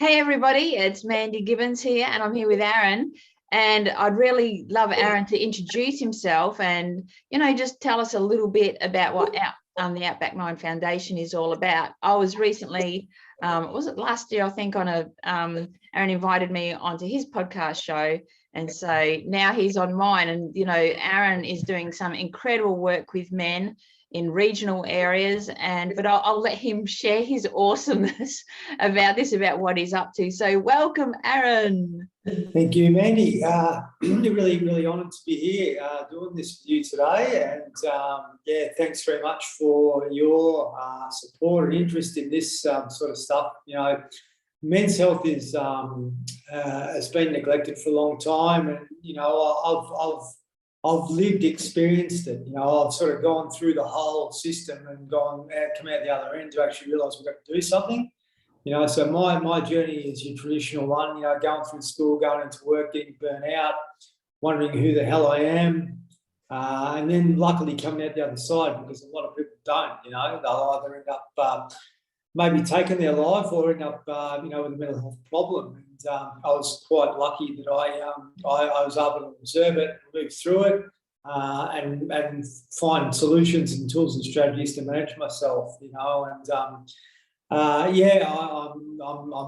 Hey everybody, it's Mandy Gibbons here, and I'm here with Aaron. And I'd really love Aaron to introduce himself and, just tell us a little bit about what the Outback Mind Foundation is all about. I was recently, was it last year, I think, Aaron invited me onto his podcast show. And so now he's on mine. And, Aaron is doing some incredible work with men in regional areas, but I'll let him share his awesomeness about what he's up to. So welcome, Aaron. Thank you, Mandy. Really honoured to be here doing this with you today. And thanks very much for your support and interest in this sort of stuff. Men's health is has been neglected for a long time, and I've lived, experienced it. I've sort of gone through the whole system and come out the other end to actually realise we've got to do something. So my journey is your traditional one. Going through school, going into work, getting burnt out, wondering who the hell I am, and then luckily coming out the other side, because a lot of people don't. They'll either end up maybe taking their life or end up with a mental health problem. And I was quite lucky that I was able to observe it, move through it, and find solutions and tools and strategies to manage myself. I'm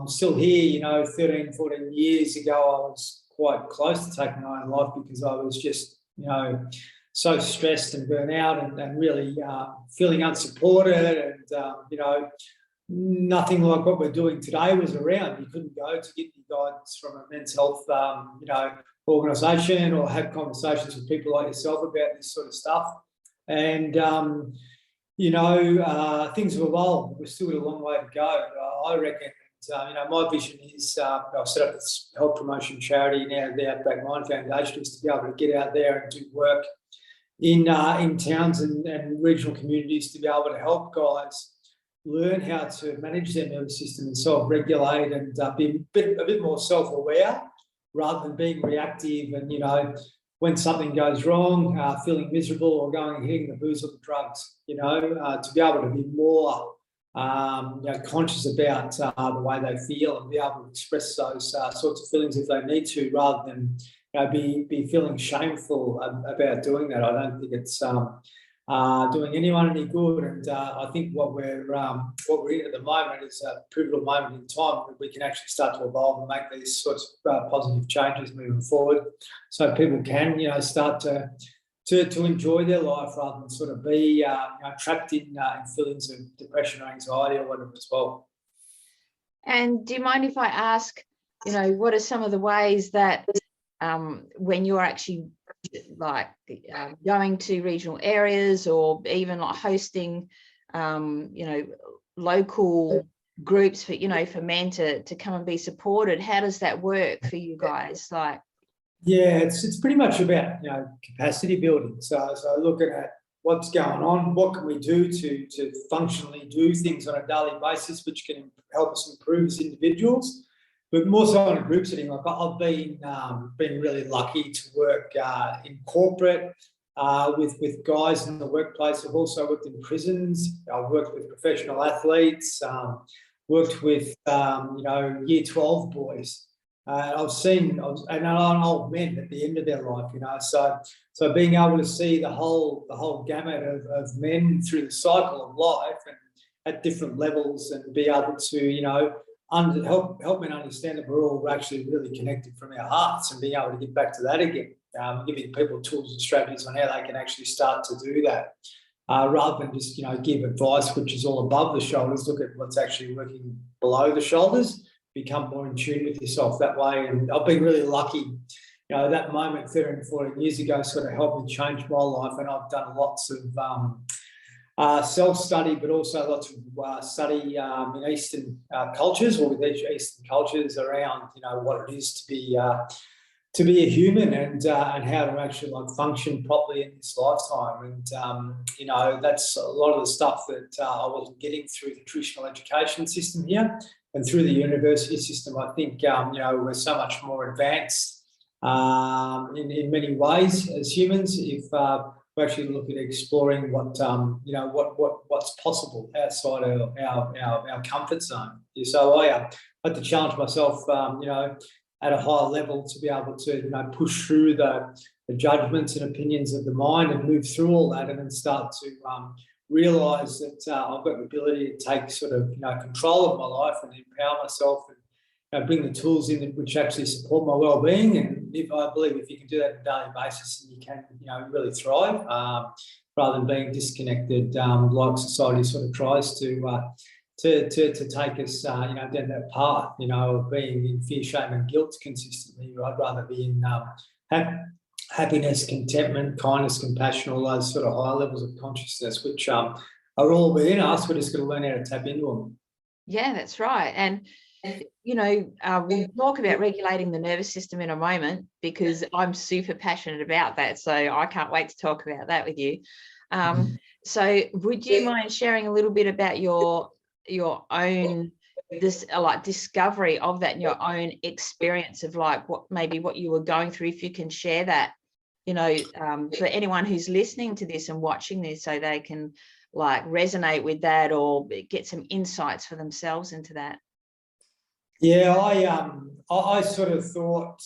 still here. 13, 14 years ago, I was quite close to taking my own life because I was just so stressed and burnt out and really feeling unsupported, and nothing like what we're doing today was around. You couldn't go to get your guidance from a men's health, organisation, or have conversations with people like yourself about this sort of stuff. And, things have evolved. We've still got a long way to go. I reckon, my vision is I've set up this health promotion charity now, the Outback Mind Foundation, is to be able to get out there and do work in towns and regional communities to be able to help guys learn how to manage their nervous system and self-regulate and be a bit more self-aware rather than being reactive and, when something goes wrong, feeling miserable or going and hitting the booze or the drugs, to be able to be more conscious about the way they feel and be able to express those sorts of feelings if they need to, rather than be feeling shameful about doing that. I don't think it's doing anyone any good, and I think what we're in at the moment is a pivotal moment in time that we can actually start to evolve and make these sorts of positive changes moving forward, so people can start to enjoy their life rather than sort of be trapped in feelings of depression or anxiety or whatever as well. And do you mind if I ask, what are some of the ways that when you're actually going to regional areas or even like hosting local groups for men to come and be supported, how does that work for you guys? It's pretty much about capacity building. So looking at what's going on, what can we do to functionally do things on a daily basis which can help us improve as individuals. But more so in a group setting, like I've been really lucky to work in corporate with guys in the workplace. I've also worked in prisons. I've worked with professional athletes. Worked with year 12 boys. I've seen old men at the end of their life. So being able to see the whole gamut of men through the cycle of life and at different levels, and be able to help men understand that we're all actually really connected from our hearts, and being able to get back to that again, giving people tools and strategies on how they can actually start to do that, rather than just give advice which is all above the shoulders. Look at what's actually working below the shoulders, become more in tune with yourself that way. And I've been really lucky, that moment 13, 14 years ago sort of helped me change my life, and I've done lots of self-study, but also lots of study in Eastern cultures, or with Eastern cultures, around what it is to be a human, and how to actually function properly in this lifetime. And that's a lot of the stuff that I wasn't getting through the traditional education system here, and through the university system. I think we're so much more advanced in many ways as humans if we actually look at exploring what's possible outside our comfort zone. So I had to challenge myself, at a higher level to be able to, push through the judgments and opinions of the mind and move through all that, and then start to realise that I've got the ability to take sort of, control of my life and empower myself and bring the tools in which actually support my well-being. And I believe if you can do that on a daily basis, you can, really thrive, rather than being disconnected, like society sort of tries to take us, down that path, of being in fear, shame, and guilt consistently. I'd rather be in happiness, contentment, kindness, compassion, all those sort of higher levels of consciousness, which are all within us. We're just going to learn how to tap into them. Yeah, that's right. And we'll talk about regulating the nervous system in a moment, because I'm super passionate about that. So I can't wait to talk about that with you. So would you mind sharing a little bit about your own discovery of that, and your own experience of what you were going through, if you can share that, for anyone who's listening to this and watching this, so they can resonate with that or get some insights for themselves into that. Yeah, I sort of thought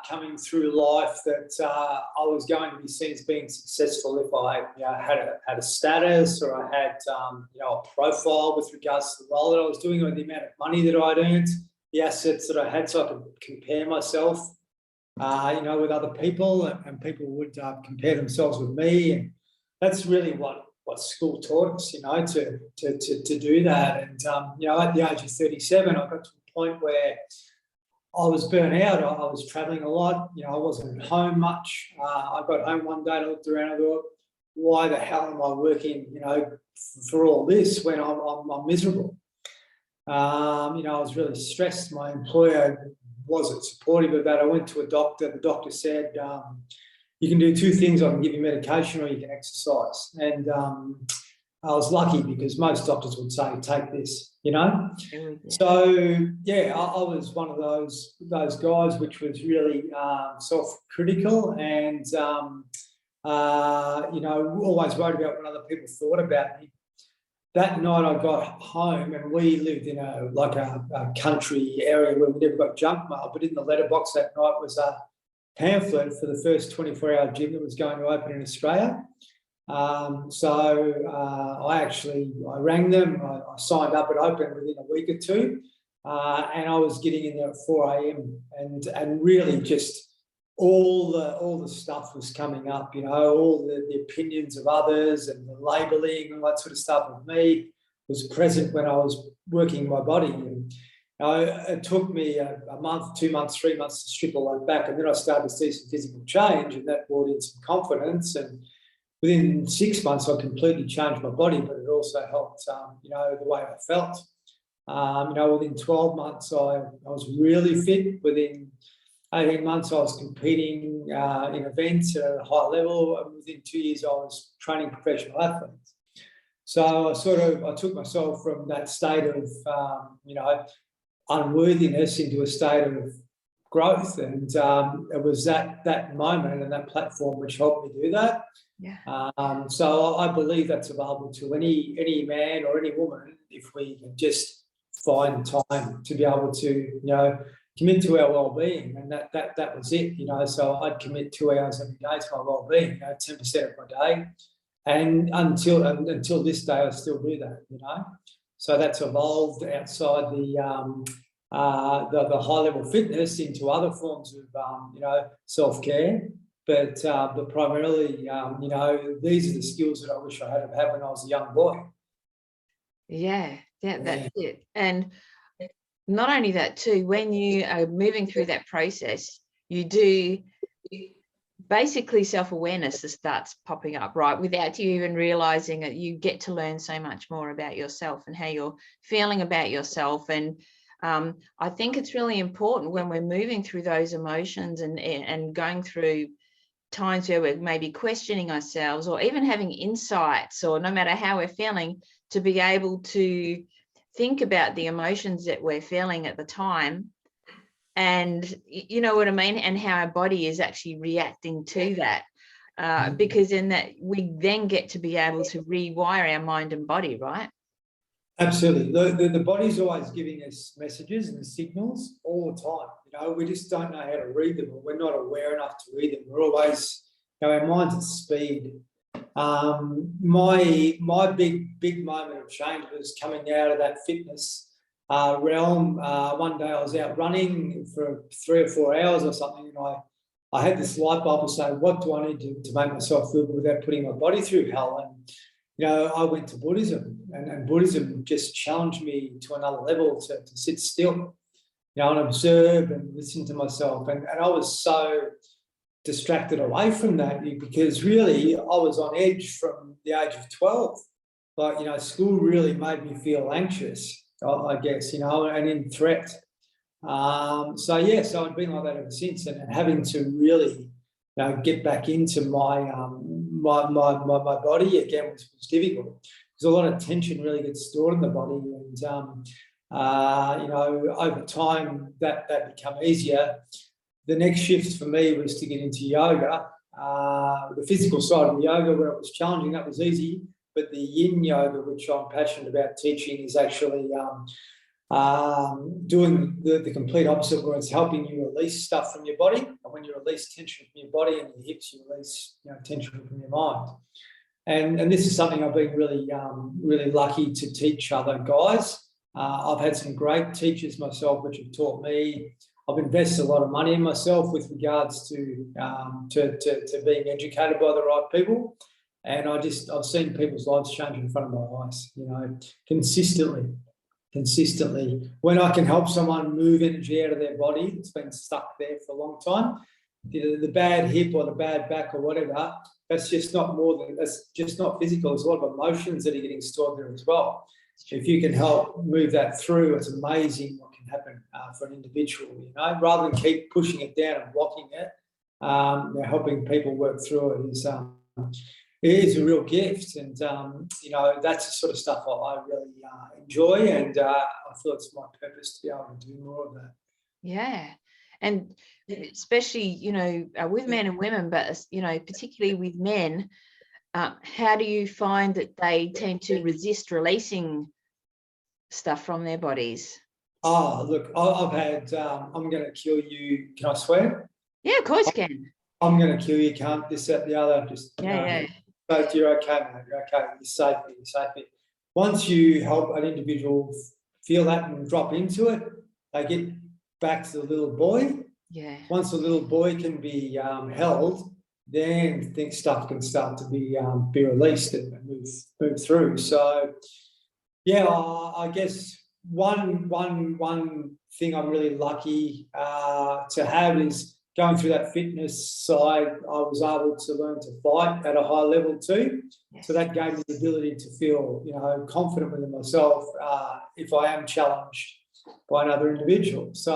coming through life that I was going to be seen as being successful if I had a status, or I had a profile with regards to the role that I was doing, or the amount of money that I'd earned, the assets that I had, so I could compare myself with other people, and people would compare themselves with me. And that's really what school taught us, to do that. And at the age of 37, I got to point where I was burnt out. I was travelling a lot. I wasn't at home much. I got home one day and I looked around and I thought, why the hell am I working, for all this when I'm miserable? I was really stressed. My employer wasn't supportive of that. I went to a doctor. The doctor said, you can do two things. I can give you medication or you can exercise. And I was lucky, because most doctors would say, take this, So, I was one of those guys which was really self-critical and, always worried about what other people thought about me. That night I got home, and we lived in a country area where we never got junk mail, but in the letterbox that night was a pamphlet for the first 24-hour gym that was going to open in Australia. I rang them. I signed up. It opened within a week or two, and I was getting in there at 4 a.m. and really just all the stuff was coming up. All the opinions of others and the labelling and that sort of stuff of me was present when I was working my body. And it took me a month, 2 months, 3 months to strip all that back, and then I started to see some physical change, and that brought in some confidence. And within 6 months, I completely changed my body, but it also helped, the way I felt. Within 12 months, I was really fit. Within 18 months, I was competing in events at a high level. And within 2 years, I was training professional athletes. So I took myself from that state of, unworthiness into a state of growth. And it was that moment and that platform which helped me do that. Yeah. So I believe that's available to any man or any woman if we can just find time to be able to, commit to our well-being. And that was it, So I'd commit 2 hours every day to my well-being, 10% of my day. And until this day, I still do that, So that's evolved outside the high-level fitness into other forms of, self-care. But primarily, these are the skills that I wish I had when I was a young boy. Yeah, that's it. And not only that too, when you are moving through that process, you do basically self-awareness starts popping up, right? Without you even realizing it, you get to learn so much more about yourself and how you're feeling about yourself. And I think it's really important when we're moving through those emotions and going through times where we're maybe questioning ourselves or even having insights, or no matter how we're feeling, to be able to think about the emotions that we're feeling at the time, and you know what I mean, and how our body is actually reacting to that, because in that we then get to be able to rewire our mind and body, right? Absolutely. The body's always giving us messages and signals all the time. We just don't know how to read them, or we're not aware enough to read them. We're always, our mind's at speed. My big moment of change was coming out of that fitness realm. One day I was out running for 3 or 4 hours or something, and I had this light bulb to say, what do I need to make myself feel good without putting my body through hell? And I went to Buddhism, and Buddhism just challenged me to another level to sit still, and observe and listen to myself. And I was so distracted away from that, because really I was on edge from the age of 12. Like, school really made me feel anxious, I guess, and in threat. So I've been like that ever since, and having to really get back into my body again was difficult, because a lot of tension really gets stored in the body, and over time that become easier. The next shift for me was to get into yoga. The physical side of yoga, where it was challenging, that was easy, but the yin yoga, which I'm passionate about teaching, is actually doing the complete opposite, where it's helping you release stuff from your body. And when you release tension from your body and your hips, you release tension from your mind. And this is something I've been really lucky to teach other guys. I've had some great teachers myself, which have taught me. I've invested a lot of money in myself with regards to being educated by the right people. And I've seen people's lives change in front of my eyes, consistently. When I can help someone move energy out of their body that's been stuck there for a long time, the bad hip or the bad back or whatever, that's just not physical. There's a lot of emotions that are getting stored there as well. So if you can help move that through, it's amazing what can happen for an individual, rather than keep pushing it down and blocking it. Helping people work through it is a real gift, and that's the sort of stuff I really enjoy, and I feel it's my purpose to be able to do more of that. Yeah, and especially with men and women, but particularly with men, how do you find that they tend to resist releasing stuff from their bodies? Oh, look, I've had I'm going to kill you. Can I swear? Yeah, of course you can. I'm going to kill you. Can't this, that, the other. Just yeah. So you're okay, mate. You're okay. You're safe. You're safe. Once you help an individual feel that and drop into it, they get back to the little boy. Yeah. Once the little boy can be held, then stuff can start to be released and move through. So, yeah, I guess one thing I'm really lucky to have is going through that fitness side. I was able to learn to fight at a high level too. Yes. So that gave me the ability to feel, confident within myself if I am challenged by another individual. So,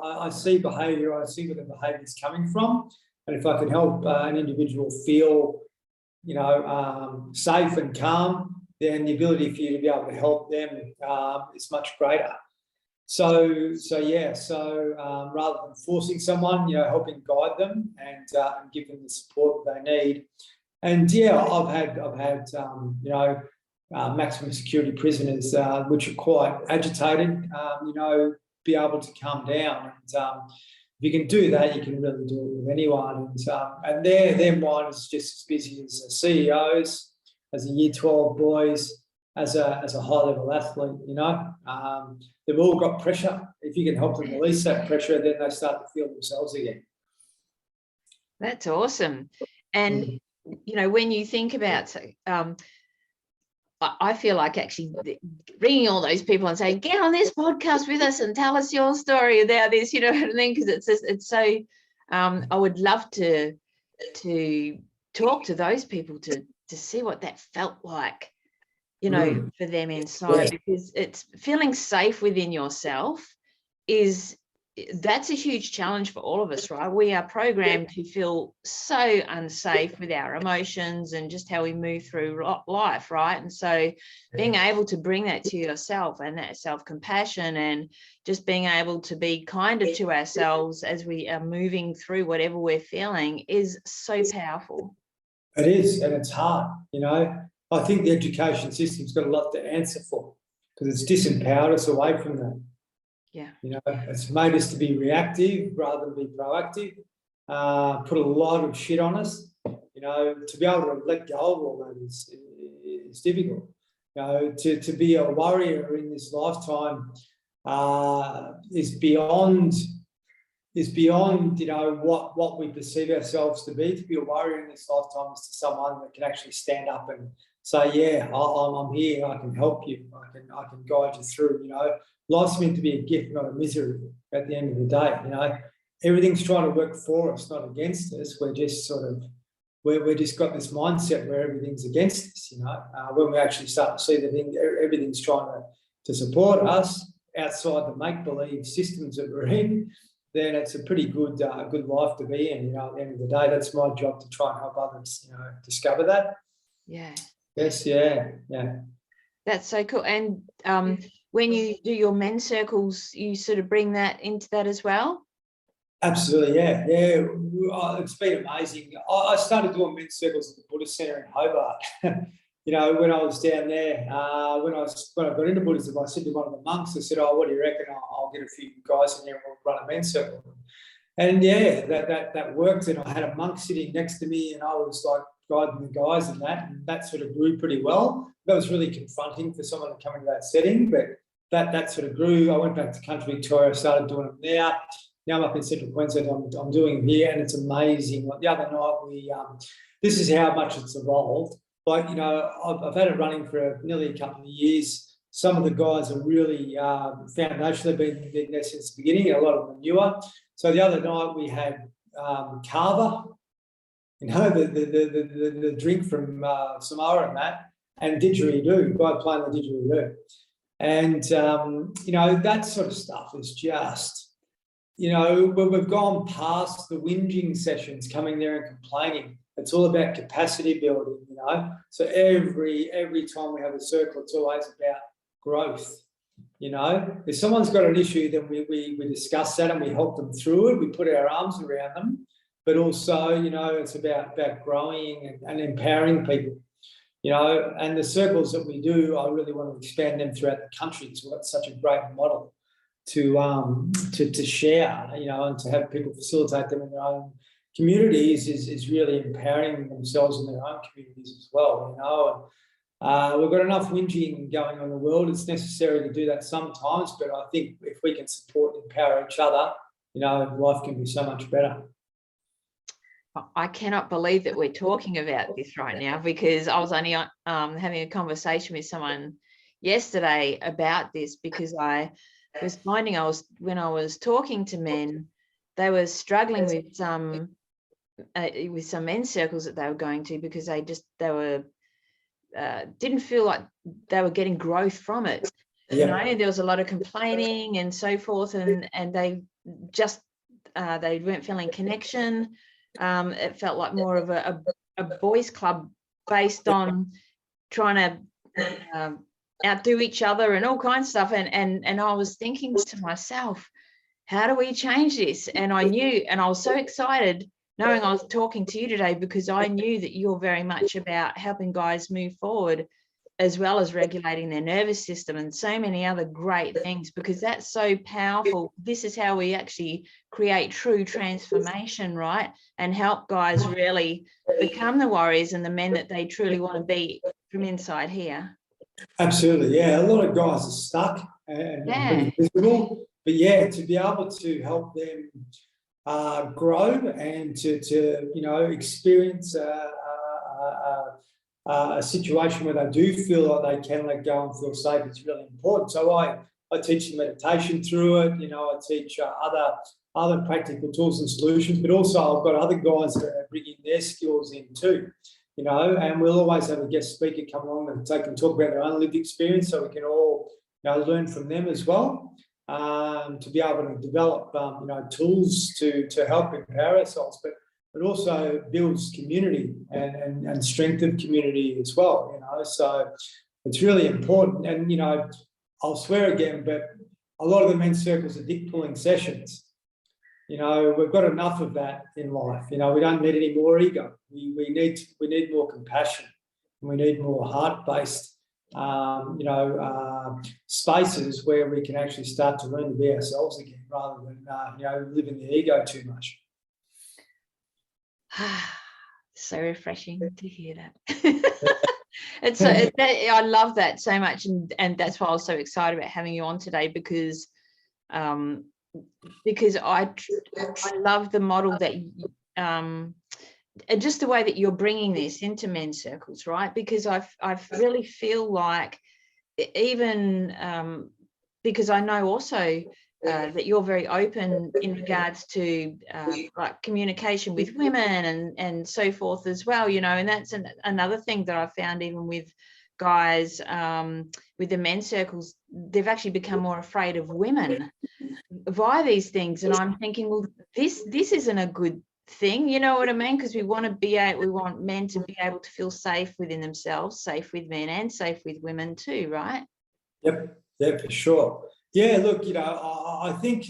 I see behaviour, I see where the behaviour is coming from. And if I can help an individual feel, safe and calm, then the ability for you to be able to help them is much greater. So rather than forcing someone, helping guide them and give them the support they need. And I've had maximum security prisoners which are quite agitated, be able to calm down. And if you can do that, you can really do it with anyone. And their mind is just as busy as the CEOs, as the Year 12 boys, as a high-level athlete, they've all got pressure. If you can help them release that pressure, then they start to feel themselves again. That's awesome. And, when you think about, I feel like actually ringing all those people and saying, get on this podcast with us and tell us your story about this, you know what I mean? Because it's so, I would love to talk to those people to see what that felt like, for them inside, because it's feeling safe within yourself that's a huge challenge for all of us, right? We are programmed to feel so unsafe with our emotions and just how we move through life, right? And so being able to bring that to yourself and that self-compassion and just being able to be kinder to ourselves as we are moving through whatever we're feeling is so powerful. It is, and it's hard, I think the education system's got a lot to answer for. because it's disempowered us away from that. Yeah. You know, it's made us to be reactive rather than be proactive, put a lot of shit on us. You know, to be able to let go of all that is difficult. You know, to be a warrior in this lifetime is beyond, you know, what we perceive ourselves to be. To be a warrior in this lifetime is to someone that can actually stand up and say, yeah, I'm here, I can help you, I can guide you through. You know, life's meant to be a gift, not a misery at the end of the day. You know, everything's trying to work for us, not against us. We're just sort of, we're just got this mindset where everything's against us, you know. When we actually start to see that everything's trying to support us outside the make-believe systems that we're in, then it's a pretty good life to be in. You know, at the end of the day, that's my job to try and help others, you know, discover that. Yeah. Yes, yeah. That's so cool. And when you do your men's circles, you sort of bring that into that as well? Absolutely, yeah. It's been amazing. I started doing men's circles at the Buddhist Centre in Hobart. You know, when I was down there, when I got into Buddhism, I said to one of the monks, I said, "Oh, what do you reckon? I'll get a few guys in there and we'll run a men's circle." And yeah, that worked. And I had a monk sitting next to me, and I was like guiding the guys and that sort of grew pretty well. That was really confronting for someone to come into that setting, but that sort of grew. I went back to country Victoria, started doing them there. Now I'm up in Central Queensland, I'm doing them here, and it's amazing. Like the other night, this is how much it's evolved. Like, you know, I've had it running for nearly a couple of years. Some of the guys are really foundational. They've been there since the beginning. A lot of them are newer. So the other night we had Carver, you know, the drink from Samoa and that, and didgeridoo, guy playing the didgeridoo. And, you know, that sort of stuff is just, you know, we've gone past the whinging sessions, coming there and complaining. It's all about capacity building, you know. So every time we have a circle, it's always about growth, you know. If someone's got an issue, then we discuss that and we help them through it. We put our arms around them. But also, you know, it's about growing and empowering people, you know. And the circles that we do, I really want to expand them throughout the country. So that's such a great model to share, you know, and to have people facilitate them in their own communities is really empowering themselves in their own communities as well, you know. And we've got enough whinging going on in the world. It's necessary to do that sometimes, but I think if we can support and empower each other, you know, life can be so much better. I cannot believe that we're talking about this right now, because I was only having a conversation with someone yesterday about this, because I was finding when I was talking to men, they were struggling with some men's circles that they were going to, because they didn't feel like they were getting growth from it. Yeah. You know, there was a lot of complaining and so forth, and they just they weren't feeling connection. It felt like more of a boys' club based on trying to outdo each other and all kinds of stuff. And I was thinking to myself, how do we change this? And I knew, and I was so excited knowing I was talking to you today, because I knew that you're very much about helping guys move forward, as well as regulating their nervous system and so many other great things, because that's so powerful. This is how we actually create true transformation, right? And help guys really become the warriors and the men that they truly want to be from inside here. Absolutely, yeah. A lot of guys are stuck and pretty miserable, but yeah, to be able to help them grow and to you know, experience a situation where they do feel like they can let go and feel safe, it's really important. So I teach them meditation through it. You know, I teach other practical tools and solutions, but also I've got other guys that are bringing their skills in too. You know, and we'll always have a guest speaker come along and they can talk about their own lived experience, so we can all, you know, learn from them as well, to be able to develop, you know, tools to help empower ourselves, but also builds community and strength of community as well, you know. So it's really important. And, you know, I'll swear again, but a lot of the men's circles are dick pulling sessions. You know, we've got enough of that in life. You know, we don't need any more ego. We need more compassion, and we need more heart-based spaces where we can actually start to learn to be ourselves again, rather than live in the ego too much. So refreshing to hear that. I love that so much, and that's why I was so excited about having you on today, because I love the model that and just the way that you're bringing this into men's circles, right? Because I really feel like, even because I know also that you're very open in regards to like communication with women and so forth as well, and that's another thing that I found, even with guys with the men's circles, they've actually become more afraid of women via these things. And I'm thinking, well, this isn't a good thing, you know what I mean? Because we want men to be able to feel safe within themselves, safe with men and safe with women too, right? Yep, yeah, for sure. Yeah, look, I think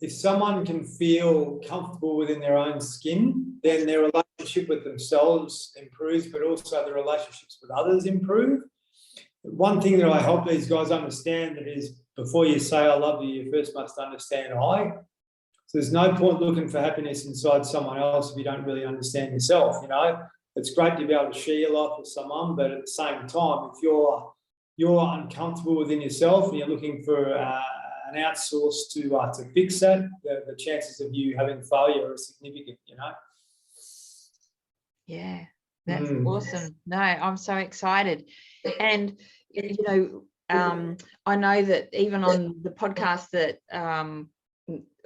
if someone can feel comfortable within their own skin, then their relationship with themselves improves, but also the relationships with others improve. One thing that I help these guys understand that is, before you say I love you, you first must understand I. So there's no point looking for happiness inside someone else if you don't really understand yourself. It's great to be able to share your life with someone, but at the same time, if you're uncomfortable within yourself and you're looking for an outsource to fix that, the chances of you having failure are significant. Yeah, that's awesome. No, I'm so excited. And I know that even on the podcast that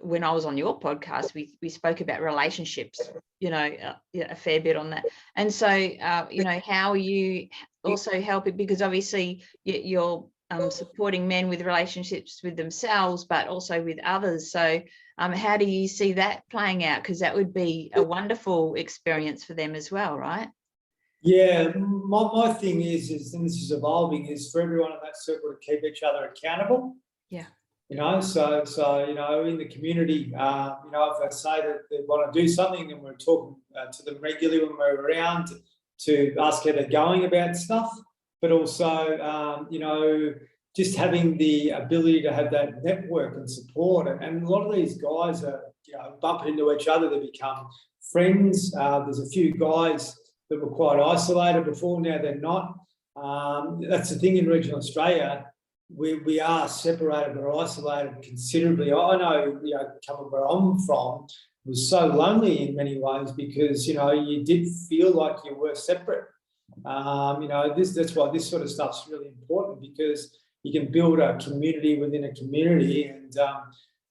when I was on your podcast, we spoke about relationships, a fair bit on that. And so, how are you also helping? Because obviously you're supporting men with relationships with themselves, but also with others. So how do you see that playing out? Because that would be a wonderful experience for them as well, right? Yeah, my thing is, and this is evolving, is for everyone in that circle to keep each other accountable. Yeah. So in the community, if I say that they want to do something, and we're talking to them regularly when we're around to ask how they're going about stuff, but also, just having the ability to have that network and support. And a lot of these guys are, bumping into each other. They become friends. There's a few guys that were quite isolated before, now they're not. That's the thing in regional Australia. We are separated or isolated considerably. I know, coming where I'm from, it was so lonely in many ways because, you did feel like you were separate. That's why this sort of stuff's really important, because you can build a community within a community, and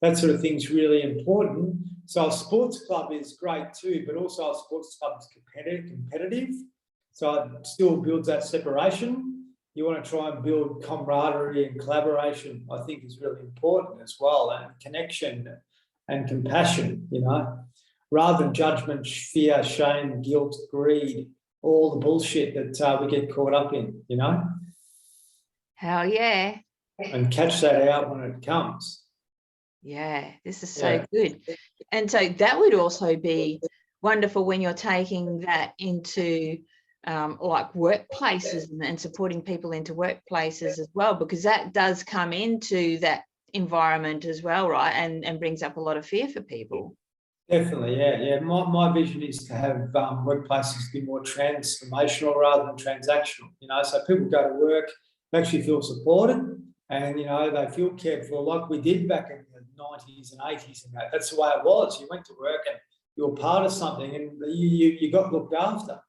that sort of thing's really important. So a sports club is great too, but also a sports club is competitive. So it still builds that separation. You want to try and build camaraderie and collaboration, I think, is really important as well, and connection and compassion, rather than judgment, fear, shame, guilt, greed, all the bullshit that we get caught up in, Hell yeah. And catch that out when it comes. Yeah, this is so good. And so that would also be wonderful when you're taking that into like workplaces and supporting people into workplaces as well, because that does come into that environment as well, right? And brings up a lot of fear for people. Definitely, yeah. My vision is to have workplaces be more transformational rather than transactional. So people go to work, they actually feel supported, and they feel cared for, like we did back in the 90s and 80s, and that's the way it was. You went to work and you were part of something, and you got looked after.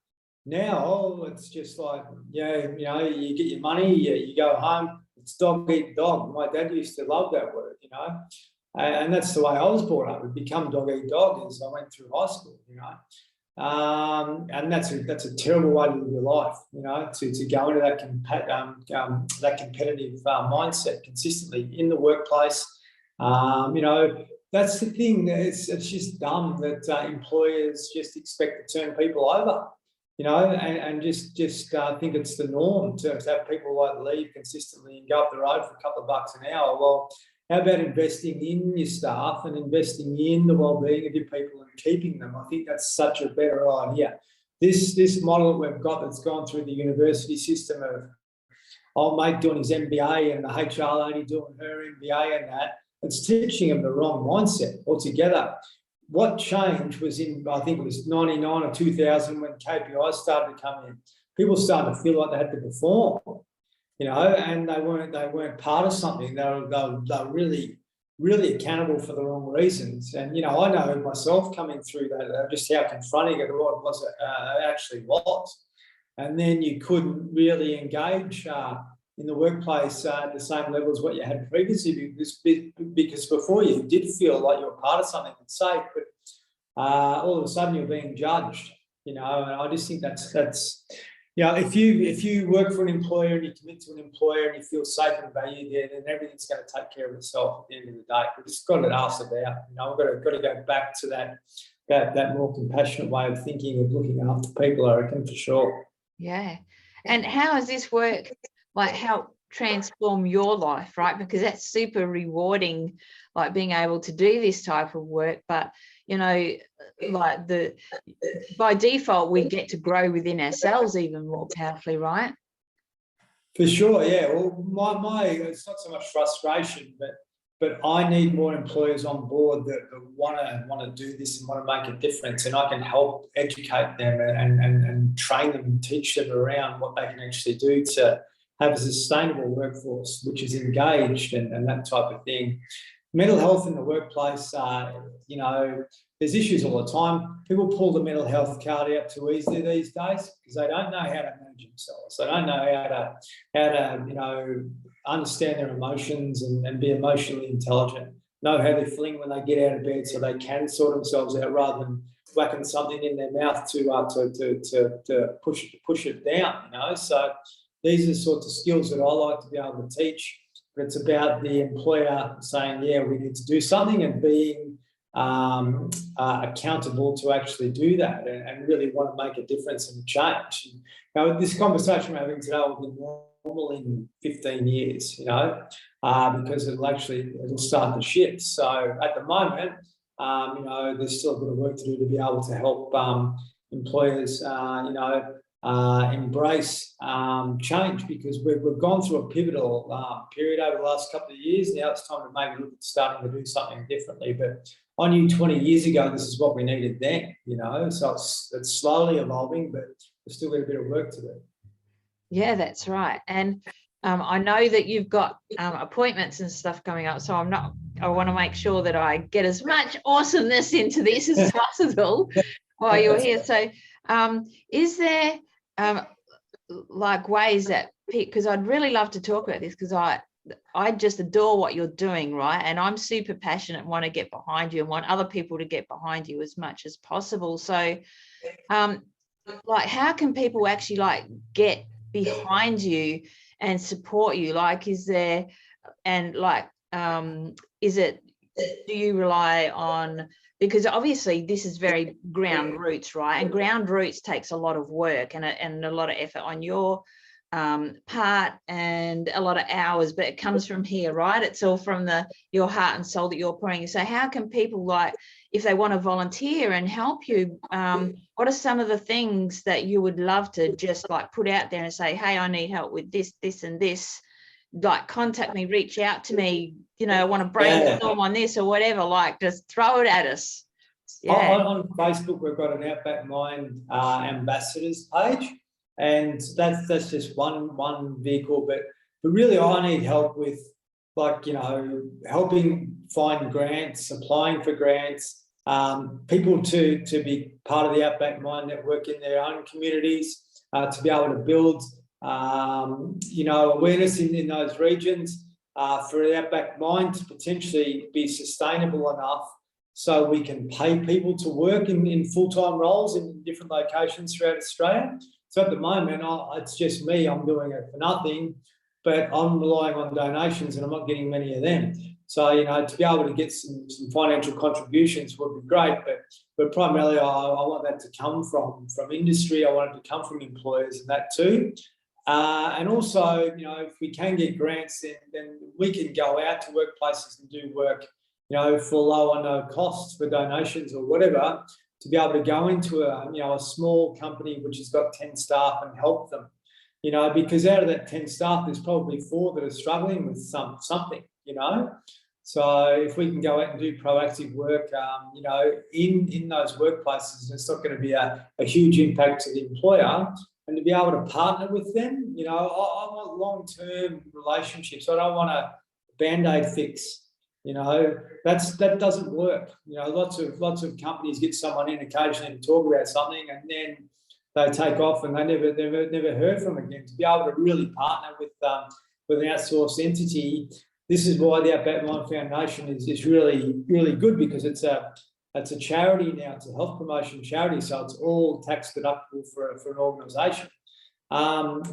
Now it's just like, you get your money, you go home, it's dog eat dog. My dad used to love that word, and that's the way I was brought up. It become dog eat dog as I went through high school, and that's a terrible way to live your life, to go into that competitive mindset consistently in the workplace. That's the thing. It's just dumb that employers just expect to turn people over. And just think it's the norm to have people like leave consistently and go up the road for a couple of bucks an hour. Well, how about investing in your staff and investing in the well-being of your people and keeping them? I think that's such a better idea. This model that we've got that's gone through the university system old mate doing his MBA and the HR lady doing her MBA and that. It's teaching them the wrong mindset altogether. What changed was in, I think it was 99 or 2000 when KPIs started to come in. People started to feel like they had to perform, and they weren't part of something. They were really accountable for the wrong reasons. And, I know myself coming through that, just how confronting it was, actually was. And then you couldn't really engage in the workplace at the same level as what you had previously, because before you did feel like you were part of something that's safe, but all of a sudden you're being judged, and I just think that's if you work for an employer and you commit to an employer and you feel safe and valued there, then everything's going to take care of itself at the end of the day. We've just got to ask about, we've got to go back to that more compassionate way of thinking, of looking after people, I reckon, for sure. Yeah. And how has this work help transform your life, right? Because that's super rewarding, like being able to do this type of work. But, by default, we get to grow within ourselves even more powerfully, right? For sure, yeah. Well, my it's not so much frustration, but I need more employers on board that want to do this and want to make a difference, and I can help educate them and train them and teach them around what they can actually do to have a sustainable workforce which is engaged and that type of thing. Mental health in the workplace, there's issues all the time. People pull the mental health card out too easily these days because they don't know how to manage themselves. They don't know how to understand their emotions and be emotionally intelligent, know how they're feeling when they get out of bed so they can sort themselves out rather than whacking something in their mouth to push it down, So these are the sorts of skills that I like to be able to teach. But it's about the employer saying, yeah, we need to do something, and being accountable to actually do that and really want to make a difference and change. This conversation we're having today will be normal in 15 years, because it'll start to shift. So at the moment, there's still a bit of work to do to be able to help employers, embrace change, because we've gone through a pivotal period over the last couple of years. Now it's time to maybe look at starting to do something differently. But I knew 20 years ago this is what we needed then, so it's slowly evolving, but we've still got a bit of work to do. Yeah, that's right. And I know that you've got appointments and stuff coming up, so I want to make sure that I get as much awesomeness into this as possible while you're here. So is there ways that, because I'd really love to talk about this, because I just adore what you're doing, right? And I'm super passionate and want to get behind you and want other people to get behind you as much as possible. So how can people actually get behind you and support you? Is there, and do you rely on, because obviously this is very ground roots, right? And ground roots takes a lot of work and a lot of effort on your part and a lot of hours, but it comes from here, right? It's all from your heart and soul that you're pouring. So how can people, if they want to volunteer and help you, what are some of the things that you would love to just put out there and say, hey, I need help with this, this, and this, contact me, reach out to me, I want to brainstorm on this or whatever, just throw it at us. Yeah. On Facebook, we've got an Outback Mind ambassadors page, and that's just one vehicle. But really, I need help with helping find grants, applying for grants, people to be part of the Outback Mind network in their own communities, to be able to build awareness in those regions, for the Outback Mind to potentially be sustainable enough so we can pay people to work in full-time roles in different locations throughout Australia. So at the moment, it's just me. I'm doing it for nothing, but I'm relying on donations and I'm not getting many of them. So, to be able to get some financial contributions would be great, but primarily I want that to come from industry. I want it to come from employers and that too. And also, if we can get grants, then we can go out to workplaces and do work, for low or no costs, for donations or whatever, to be able to go into a small company which has got 10 staff and help them. because out of that 10 staff, there's probably 4 that are struggling with something, So if we can go out and do proactive work, in those workplaces, it's not going to be a huge impact to the employer. And to be able to partner with them, I want long-term relationships. I don't want a Band-Aid fix. That doesn't work. Lots of companies get someone in occasionally to talk about something, and then they take off and they never heard from again. To be able to really partner with an outsourced entity, this is why the Outback Mind Foundation is really, really good, because it's a charity now. It's a health promotion charity, so it's all tax deductible for an organisation.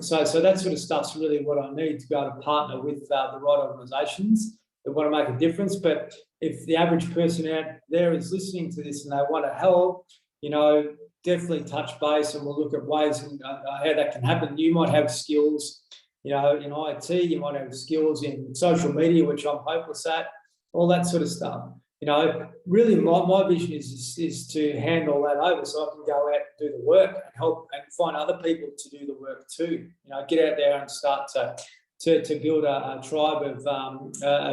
So that sort of stuff's really what I need to be able to partner with the right organisations that want to make a difference. But if the average person out there is listening to this and they want to help, definitely touch base, and we'll look at ways and how that can happen. You might have skills, in IT, you might have skills in social media, which I'm hopeless at, all that sort of stuff. Really my vision is to hand all that over so I can go out and do the work and help and find other people to do the work too. Get out there and start to build a tribe of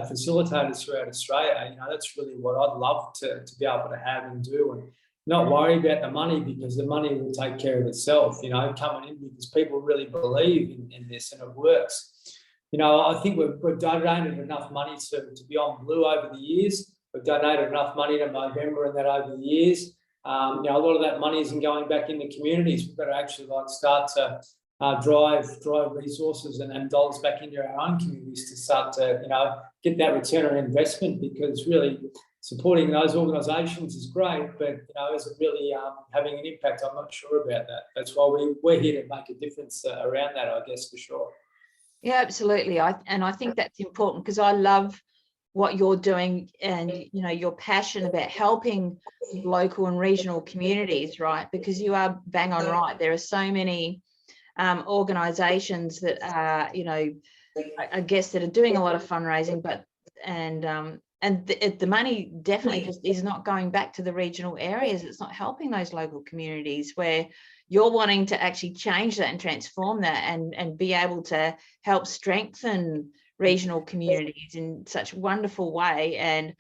facilitators throughout Australia. That's really what I'd love to be able to have and do, and not worry about the money, because the money will take care of itself, coming in, because people really believe in this and it works. I think we've donated enough money to Beyond Blue over the years. We've donated enough money to Movember and that over the years. A lot of that money isn't going back into communities. We've got to actually start to drive resources and dollars back into our own communities to start to get that return on investment, because really supporting those organisations is great, but is it really having an impact? I'm not sure about that. That's why we're here to make a difference around that, I guess, for sure. Yeah, absolutely. I think that's important, because I love what you're doing, and your passion about helping local and regional communities, right? Because you are bang on right. There are so many organisations that are, I guess, that are doing a lot of fundraising, and the money definitely just is not going back to the regional areas. It's not helping those local communities, where you're wanting to actually change that and transform that and be able to help strengthen regional communities in such a wonderful way. And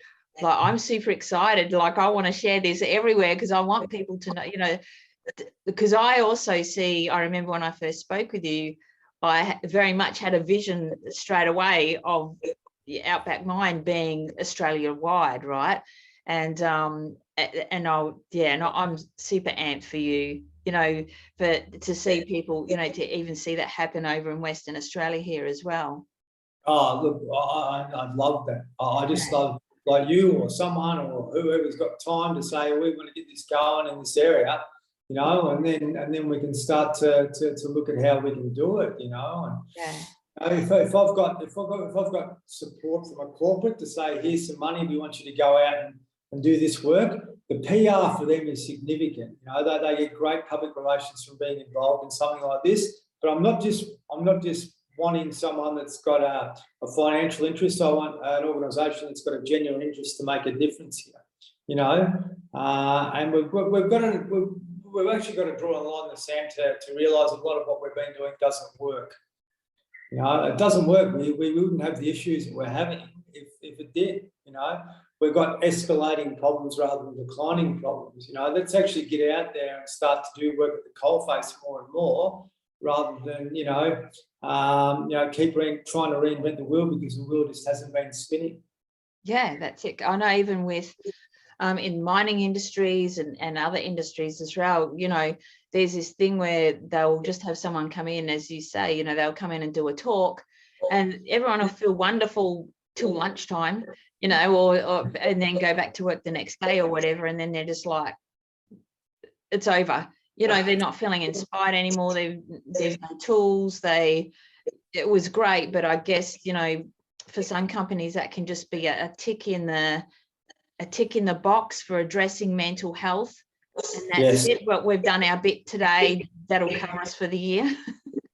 I'm super excited. I want to share this everywhere, because I want people to know, because I also see, I remember when I first spoke with you, I very much had a vision straight away of the Outback Mind being Australia-wide, right? And I'm super amped for you, to see people, to even see that happen over in Western Australia here as well. Oh, look, I love that. I just love, like you or someone or whoever's got time to say, we want to get this going in this area, and then we can start to look at how we can do it, If I've got support from a corporate to say, here's some money, we want you to go out and do this work, the PR for them is significant. They get great public relations from being involved in something like this. But I'm not just wanting someone that's got a financial interest. I want an organisation that's got a genuine interest to make a difference here. And we've actually got to draw a line in the sand to realise a lot of what we've been doing doesn't work. It doesn't work. We wouldn't have the issues that we're having if it did. We've got escalating problems rather than declining problems. Let's actually get out there and start to do work at the coalface more and more, rather than keep trying to reinvent the wheel, because the wheel just hasn't been spinning. Yeah, that's it. I know even with in mining industries and other industries as well, there's this thing where they'll just have someone come in, as you say, they'll come in and do a talk, and everyone will feel wonderful till lunchtime, or and then go back to work the next day or whatever, and then they're just like, it's over. They're not feeling inspired anymore. There's no tools. It was great, but I guess, for some companies that can just be a tick in the box for addressing mental health, and that's it. But we've done our bit today. That'll cover us for the year.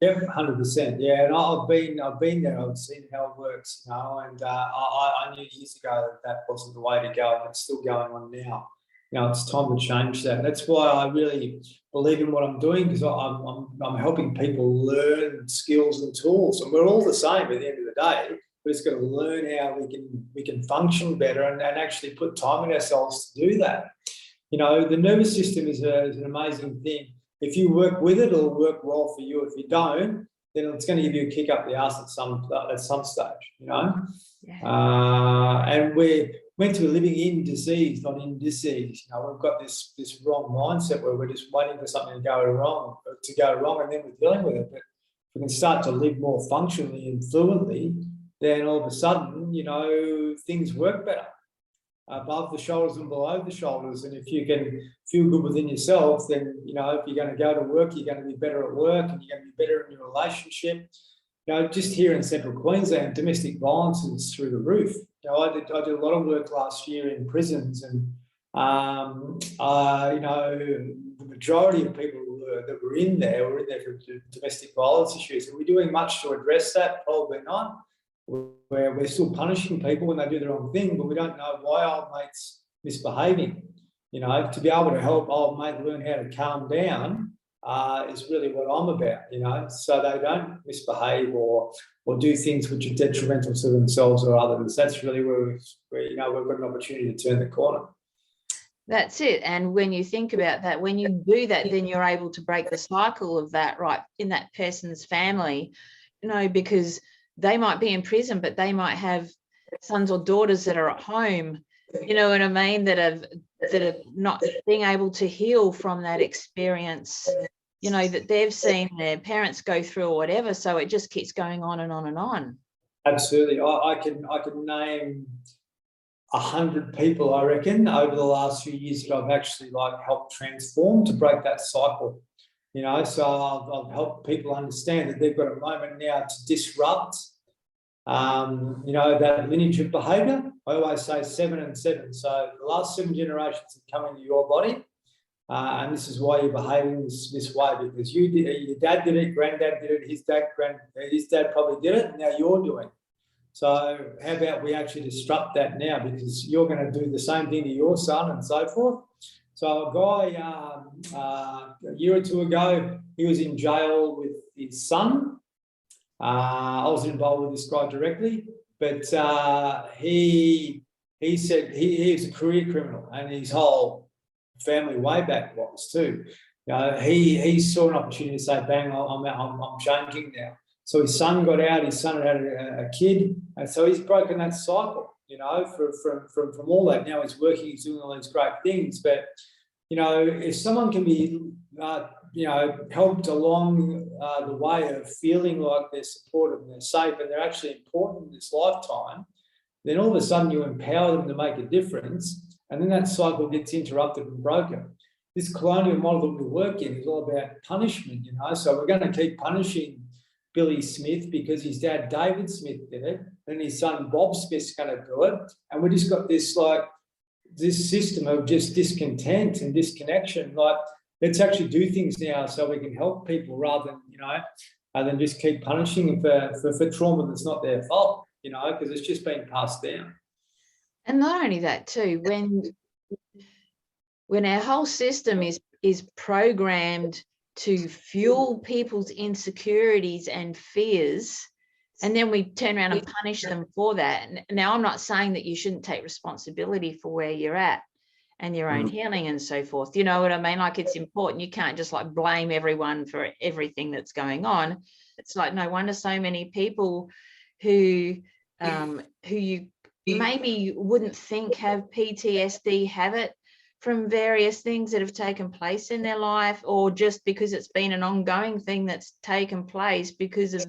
Yeah, 100%. Yeah, and I've been there. I've seen how it works, and I knew years ago that wasn't the way to go, and it's still going on now. it's time to change that. And that's why I really believe in what I'm doing, because I'm helping people learn skills and tools, and we're all the same at the end of the day. We're just got to learn how we can function better and actually put time in ourselves to do that. The nervous system is an amazing thing. If you work with it, it'll work well for you. If you don't, then it's going to give you a kick up the arse at some stage. Yeah. And we're meant to be living in disease, not in disease. We've got this wrong mindset where we're just waiting for something to go wrong, and then we're dealing with it. But if we can start to live more functionally and fluently, then all of a sudden, things work better, above the shoulders and below the shoulders. And if you can feel good within yourself, then, if you're going to go to work, you're going to be better at work, and you're going to be better in your relationship. Just here in Central Queensland, domestic violence is through the roof. I did a lot of work last year in prisons, and the majority of people that were in there for domestic violence issues. Are we doing much to address that? Probably not. We're still punishing people when they do the wrong thing, but we don't know why old mate's misbehaving. To be able to help old mate learn how to calm down is really what I'm about, so they don't misbehave or do things which are detrimental to themselves or others. That's really where we've got an opportunity to turn the corner. That's it. And when you think about that, when you do that, then you're able to break the cycle of that, right, in that person's family, because they might be in prison, but they might have sons or daughters that are at home, you know what I mean, that are not being able to heal from that experience, that they've seen their parents go through or whatever. So it just keeps going on and on and on. Absolutely. I can name 100 people, I reckon, over the last few years that I've actually helped transform to break that cycle. So I've helped people understand that they've got a moment now to disrupt, that lineage of behaviour. I always say 7 and 7. So the last 7 generations have come into your body, and this is why you're behaving this way, because you did it, your dad did it, granddad did it, his dad probably did it, and now you're doing it. So how about we actually disrupt that now, because you're going to do the same thing to your son and so forth. So a guy a year or two ago, he was in jail with his son. I wasn't involved with this guy directly, but he said he was a career criminal, and his whole family way back was too. He saw an opportunity to say, bang, I'm changing now. So his son got out, his son had a kid, and so he's broken that cycle, from all that. Now he's working, he's doing all these great things. But, if someone can be, helped along the way of feeling like they're supported and they're safe and they're actually important in this lifetime, then all of a sudden you empower them to make a difference, and then that cycle gets interrupted and broken. This colonial model that we work in is all about punishment, so we're going to keep punishing Billy Smith because his dad David Smith did it, and his son Bob Smith's going to do it, and we just got this system of just discontent and disconnection. Let's actually do things now so we can help people rather than just keep punishing them for trauma that's not their fault, because it's just been passed down. And not only that too, when our whole system is programmed to fuel people's insecurities and fears, and then we turn around and punish them for that. Now, I'm not saying that you shouldn't take responsibility for where you're at and your own healing and so forth. You know what I mean? It's important. You can't just blame everyone for everything that's going on. It's no wonder so many people who you maybe wouldn't think have PTSD have it from various things that have taken place in their life, or just because it's been an ongoing thing that's taken place because of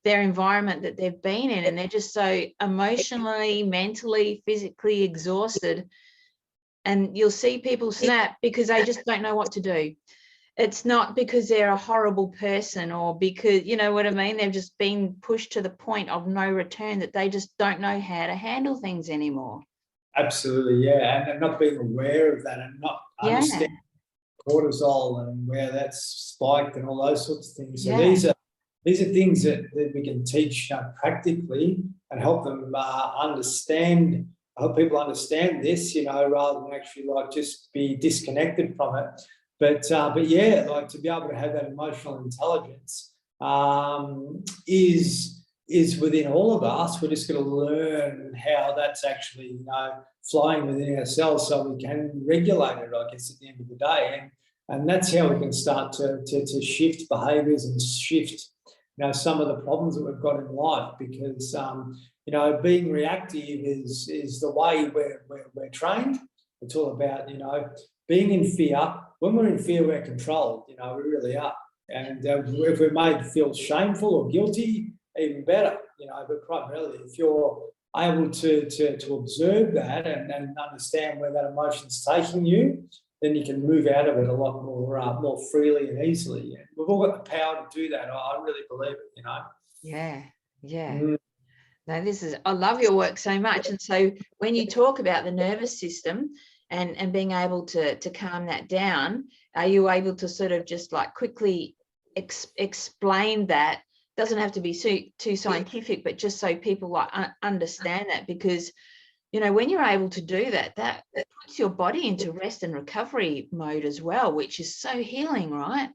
their environment that they've been in, and they're just so emotionally, mentally, physically exhausted. And you'll see people snap because they just don't know what to do. It's not because they're a horrible person or because, you know what I mean, they've just been pushed to the point of no return, that they just don't know how to handle things anymore. Absolutely, yeah, and not being aware of that and not understanding cortisol and where that's spiked and all those sorts of things. So these are things that we can teach practically and help them understand I hope people understand this, rather than actually like just be disconnected from it. But yeah, like to be able to have that emotional intelligence is within all of us. We're just going to learn how that's actually, flowing within ourselves so we can regulate it, I guess, at the end of the day. And that's how we can start to shift behaviours and shift, some of the problems that we've got in life, because, being reactive is the way we're trained. It's all about, being in fear. When we're in fear, we're controlled, we really are. And if we're made to feel shameful or guilty, even better, but primarily if you're able to observe that and understand where that emotion's taking you, then you can move out of it a lot more freely and easily. And we've all got the power to do that. I really believe it, Yeah. No, I love your work so much. And so when you talk about the nervous system and being able to calm that down, are you able to sort of just like quickly explain that? Doesn't have to be too scientific, but just so people like understand that, because when you're able to do that puts your body into rest and recovery mode as well, which is so healing, right?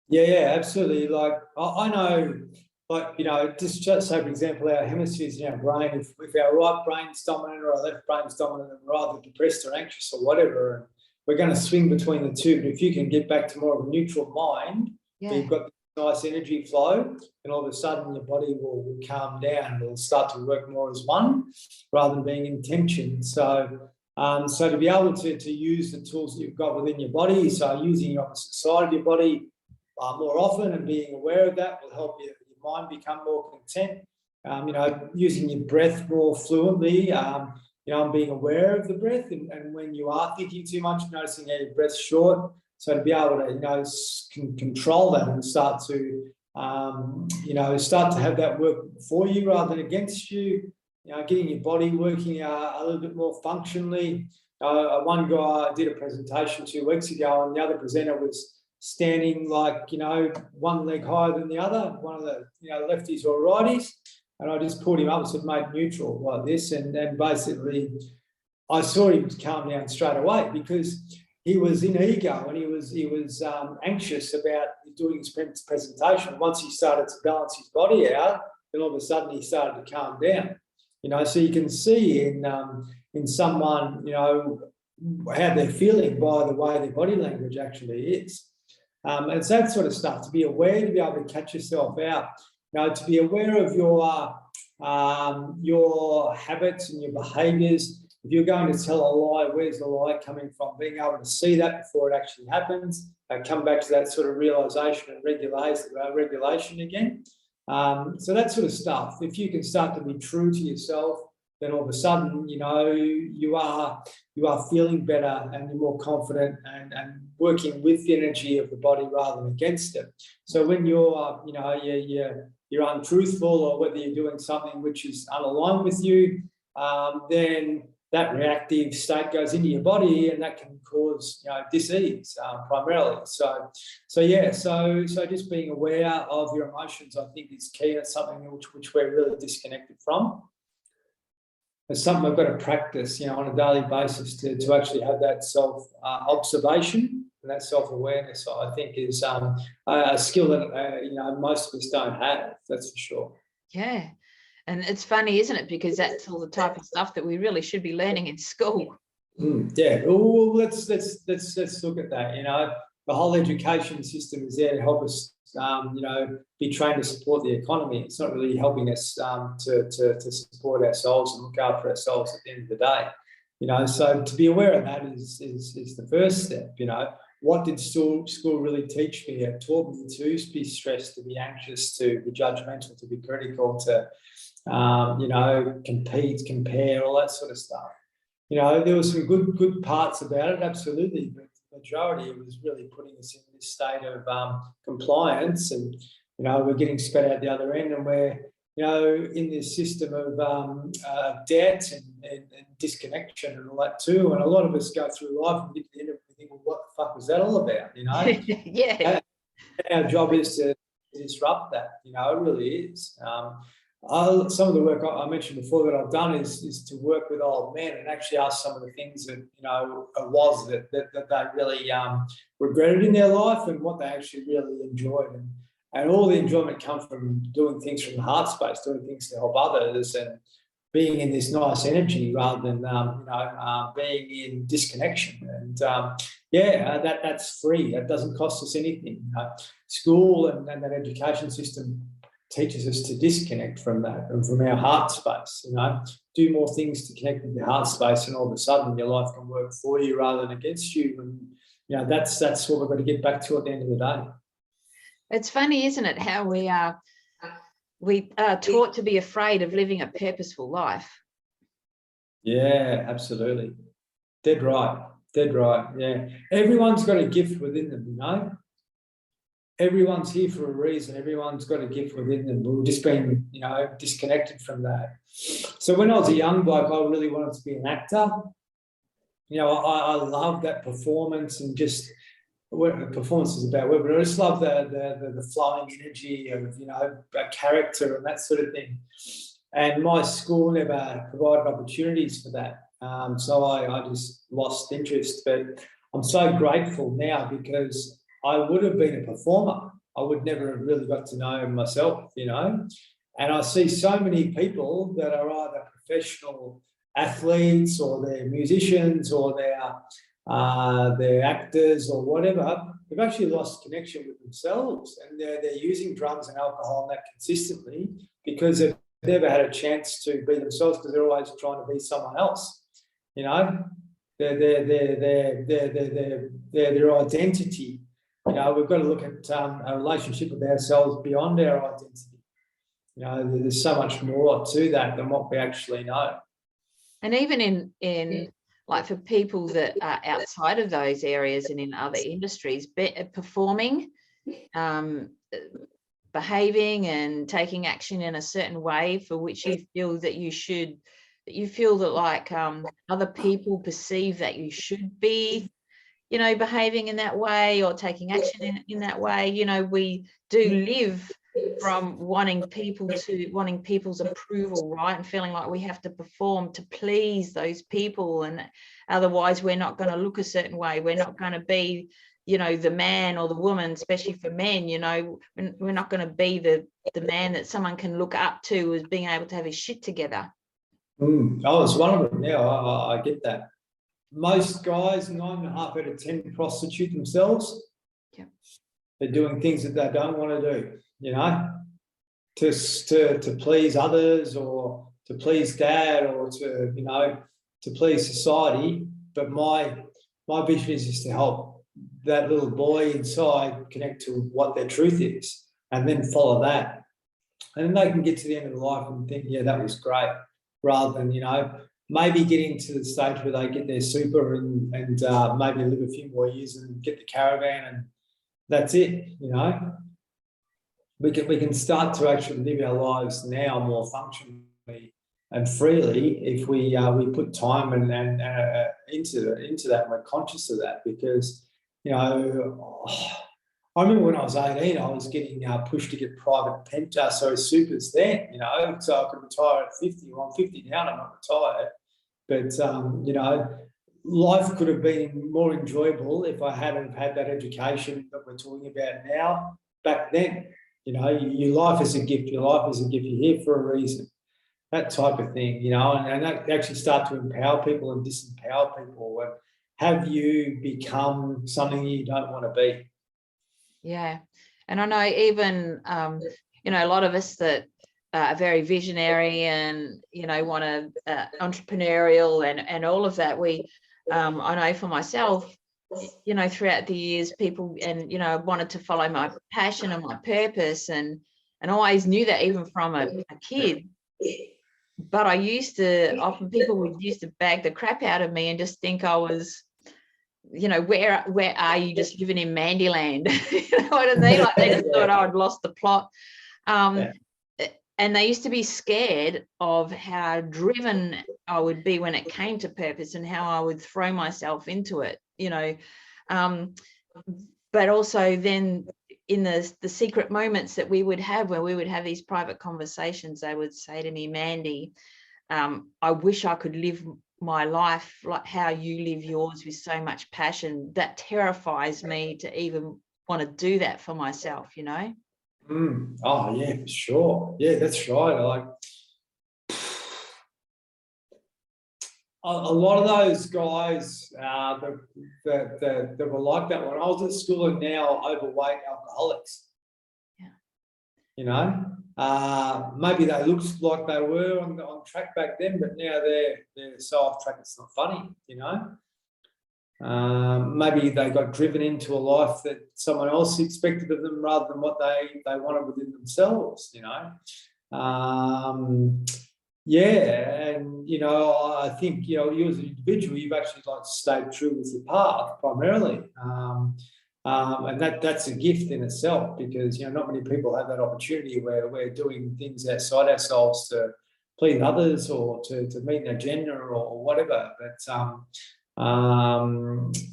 Yeah, absolutely. Like I know, like, just say, for example, our hemispheres in our brain, if our right brain's dominant or our left brain's dominant, and we're either depressed or anxious or whatever, and we're going to swing between the two. But if you can get back to more of a neutral mind, you've got nice energy flow, and all of a sudden your body will calm down. It'll start to work more as one rather than being in tension. So to be able to use the tools that you've got within your body, so using the opposite side of your body more often and being aware of that will help your mind become more content. Using your breath more fluently, and being aware of the breath, and when you are thinking too much, noticing how your breath's short. So to be able to, control that and start to have that work for you rather than against you. Getting your body working a little bit more functionally. One guy did a presentation 2 weeks ago, and the other presenter was standing like, one leg higher than the other, one of the, lefties or righties. And I just pulled him up and said, mate, neutral like this. And then basically I saw him calm down straight away, because he was in ego and he was anxious about doing his presentation. Once he started to balance his body out, then all of a sudden he started to calm down. So you can see in someone, how they're feeling by the way their body language actually is. And it's that sort of stuff, to be aware, to be able to catch yourself out, to be aware of your habits and your behaviours. If you're going to tell a lie, where's the lie coming from? Being able to see that before it actually happens, and come back to that sort of realisation and regulation again. So that sort of stuff. If you can start to be true to yourself, then all of a sudden, you are feeling better and you're more confident and working with the energy of the body rather than against it. So when you're untruthful, or whether you're doing something which is unaligned with you, then that reactive state goes into your body, and that can cause dis-ease primarily. So just being aware of your emotions, I think, is key. It's something which we're really disconnected from. It's something we've got to practice, on a daily basis to actually have that self-observation and that self-awareness. I think is a skill that most of us don't have. That's for sure. Yeah. And it's funny, isn't it? Because that's all the type of stuff that we really should be learning in school. Yeah. Well, let's look at that. The whole education system is there to help us, be trained to support the economy. It's not really helping us to support ourselves and look after ourselves at the end of the day. So to be aware of that is the first step. What did school really teach me? It taught me to be stressed, to be anxious, to be judgmental, to be critical, to compete, compare, all that sort of stuff. There were some good parts about it, absolutely, but the majority was really putting us in this state of compliance, and we're getting spat out the other end, and we're in this system of debt and disconnection and all that too. And a lot of us go through life and get to the end of it and think, well, what the fuck was that all about? Yeah. Our job is to disrupt that. It really is. Some of the work I mentioned before that I've done is to work with old men and actually ask some of the things that, that they really regretted in their life and what they actually really enjoyed. And all the enjoyment comes from doing things from the heart space, doing things to help others and being in this nice energy rather than, being in disconnection. And, that's free. That doesn't cost us anything. School and that education system teaches us to disconnect from that and from our heart space, do more things to connect with your heart space, and all of a sudden your life can work for you rather than against you. And, that's what we've got to get back to at the end of the day. It's funny, isn't it, how we are taught to be afraid of living a purposeful life. Yeah, absolutely. Dead right. Yeah. Everyone's got a gift within them, Everyone's here for a reason. Everyone's got a gift within them. We've just been, disconnected from that. So when I was a young bloke, I really wanted to be an actor. I love that performance and just what performance is about. But I just love the flowing energy of, a character and that sort of thing. And my school never provided opportunities for that. So I just lost interest. But I'm so grateful now because I would have been a performer. I would never have really got to know myself, And I see so many people that are either professional athletes or they're musicians or they're actors or whatever. They've actually lost connection with themselves, and they're using drugs and alcohol and that consistently because they've never had a chance to be themselves because they're always trying to be someone else. Their identity. We've got to look at a relationship with ourselves beyond our identity. There's so much more to that than what we actually know. And even in like for people that are outside of those areas and in other industries, performing, behaving and taking action in a certain way for which you feel that you feel that like other people perceive that you should be, behaving in that way or taking action in that way. We do live from wanting people's approval, right? And feeling like we have to perform to please those people, and otherwise we're not going to look a certain way. We're not going to be, the man or the woman, especially for men, we're not going to be the man that someone can look up to as being able to have his shit together. Oh, it's one of them. Yeah, I get that. Most guys, 9.5 out of 10 prostitute themselves. Yeah. They're doing things that they don't want to do, to please others or to please dad or to please society. But my vision is just to help that little boy inside connect to what their truth is and then follow that. And then they can get to the end of life and think, yeah, that was great, rather than, maybe getting to the stage where they get their super and maybe live a few more years and get the caravan and that's it, We can start to actually live our lives now more functionally and freely if we put time and into that and we're conscious of that. Because, I remember when I was 18, I was getting pushed to get private supers then, so I could retire at 50. Well, I'm 50 now and I'm not retired. But, life could have been more enjoyable if I hadn't had that education that we're talking about now back then. Your life is a gift. Your life is a gift. You're here for a reason. That type of thing, and that actually start to empower people and disempower people. And have you become something you don't want to be? Yeah. And I know even, a lot of us that are very visionary and, want to entrepreneurial and all of that. I know for myself, throughout the years, people and, wanted to follow my passion and my purpose and always knew that even from a kid. But people would used to bag the crap out of me and just think I was, where are you, just living in Mandyland? You know what I mean? Like they just thought I'd lost the plot. And they used to be scared of how driven I would be when it came to purpose and how I would throw myself into it, But also then in the secret moments that we would have, where we would have these private conversations, they would say to me, Mandy, I wish I could live my life like how you live yours, with so much passion. That terrifies me to even want to do that for myself, you know? Oh, yeah, for sure. Yeah, that's right. Like, a lot of those guys that were like that when I was at school are now overweight alcoholics. Yeah. You know, maybe they looked like they were on track back then, but now they're so off track it's not funny. You know, maybe they got driven into a life that someone else expected of them rather than what they wanted within themselves. You know. Yeah, and you know, I think you as an individual, you've actually stayed true with your path primarily, and that's a gift in itself, because not many people have that opportunity where we're doing things outside ourselves to please others or to meet an agenda or whatever. But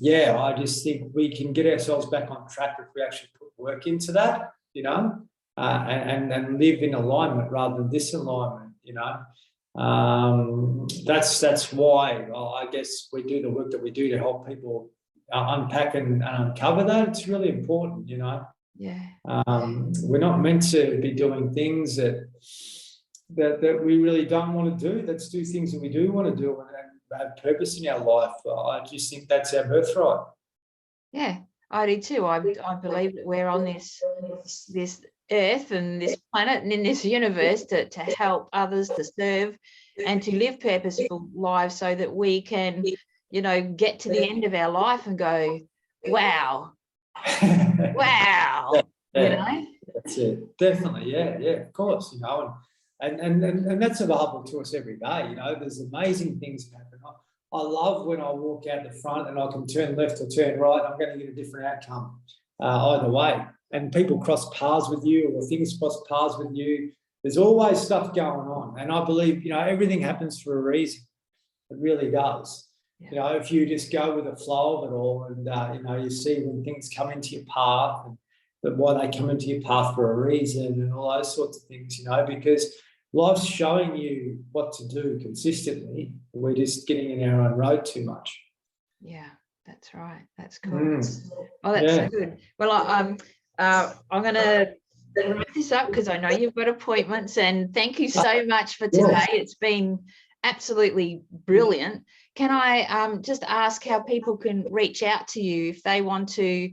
yeah, I just think we can get ourselves back on track if we actually put work into that, and live in alignment rather than disalignment. That's why I guess we do the work that we do to help people unpack and uncover that. It's really important. Yeah. We're not meant to be doing things that we really don't want to do. Let's do things that we do want to do and have purpose in our life. I just think that's our birthright. Yeah, I do too. I believe that we're on this earth and this planet and in this universe to help others, to serve and to live purposeful lives, so that we can, get to the end of our life and go, wow, wow, yeah. That's it. Definitely, yeah, of course, and that's available to us every day. There's amazing things that happen. I love when I walk out the front and I can turn left or turn right. I'm going to get a different outcome either way. And people cross paths with you, or things cross paths with you. There's always stuff going on. And I believe, everything happens for a reason. It really does. Yeah. If you just go with the flow of it all and, you see when things come into your path and why they come into your path for a reason and all those sorts of things, because life's showing you what to do consistently. We're just getting in our own road too much. Yeah, that's right. That's cool. Oh, that's so good. Well, I'm going to wrap this up because I know you've got appointments, and thank you so much for today. It's been absolutely brilliant. Can I just ask how people can reach out to you if they want to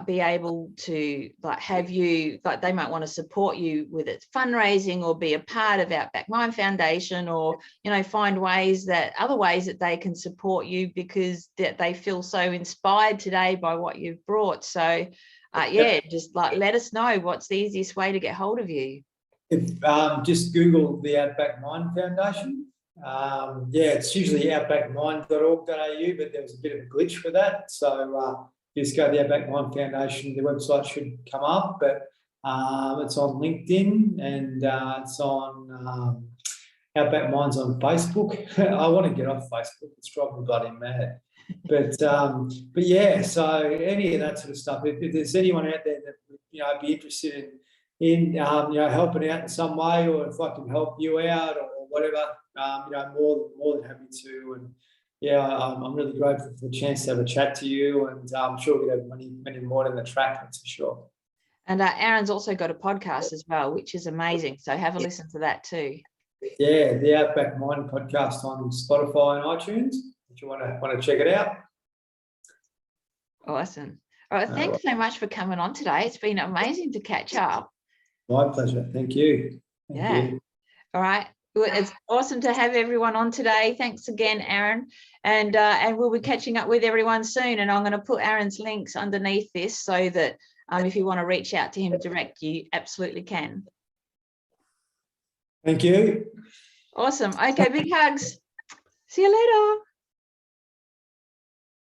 be able to have you, they might want to support you with its fundraising or be a part of Outback Mind Foundation, or find other ways that they can support you because they feel so inspired today by what you've brought. So just let us know what's the easiest way to get hold of you. Just Google the Outback Mind Foundation. It's usually outbackmind.org.au, but there was a bit of a glitch for that, so just go to the Outback Mind Foundation. The website should come up, but it's on LinkedIn and it's on Outback Mind's on Facebook. I want to get off Facebook. It's driving me bloody mad. But yeah, so any of that sort of stuff. If there's anyone out there that would be interested in helping out in some way, or if I can help you out or whatever, more than happy to. And yeah, I'm really grateful for the chance to have a chat to you, and I'm sure we'll have many more in the track, that's for sure. And Aaron's also got a podcast as well, which is amazing. So have a listen to that too. Yeah, the Outback Mind Podcast on Spotify and iTunes, if you want to check it out. Awesome. All right, thanks so much for coming on today. It's been amazing to catch up. My pleasure. Thank you. Thank you. All right. It's awesome to have everyone on today. Thanks again, Aaron. And we'll be catching up with everyone soon. And I'm going to put Aaron's links underneath this so that if you want to reach out to him direct, you absolutely can. Thank you. Awesome. Okay, big hugs. See you later.